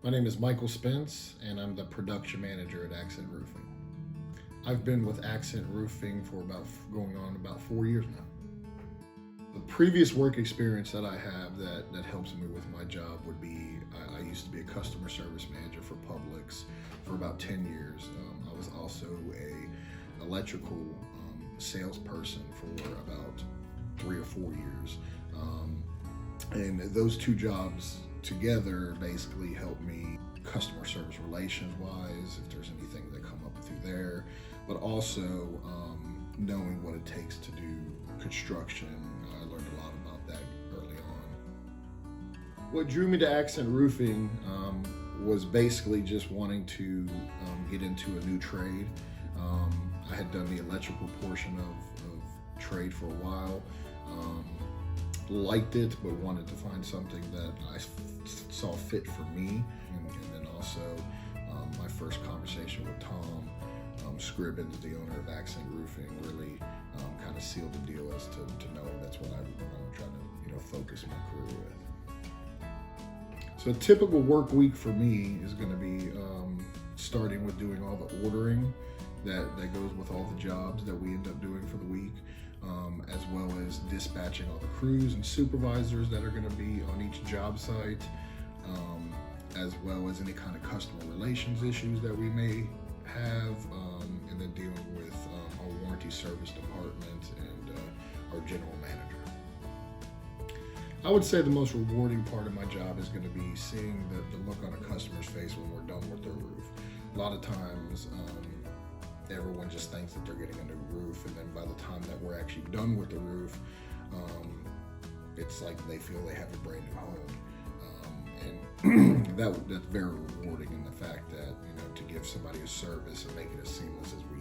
My name is Michael Spence, and I'm the production manager at Accent Roofing. I've been with Accent Roofing for going on about 4 years now. The previous work experience that I have that helps me with my job would be, I used to be a customer service manager for Publix for about 10 years. I was also a electrical salesperson for about 3 or 4 years. And those two jobs together basically help me customer service relations wise, if there's anything that come up through there, but also knowing what it takes to do construction. I learned a lot about that early on. What drew me to Accent Roofing was basically just wanting to get into a new trade. I had done the electrical portion of trade for a while. Liked it, but wanted to find something that I saw fit for me. And then also my first conversation with Tom Scribbins, the owner of Accent Roofing, really kind of sealed the deal as to knowing that's what I'm trying to focus my career with. So a typical work week for me is going to be starting with doing all the ordering that goes with all the jobs that we end up doing for the week. As well as dispatching all the crews and supervisors that are going to be on each job site, as well as any kind of customer relations issues that we may have, and then dealing with our warranty service department and our general manager. I would say the most rewarding part of my job is going to be seeing the look on a customer's face when we're done with their roof. A lot of times, everyone just thinks that they're getting a new roof, and then by the time that we're actually done with the roof, it's like they feel they have a brand new home. And that's very rewarding in the fact that, to give somebody a service and make it as seamless as we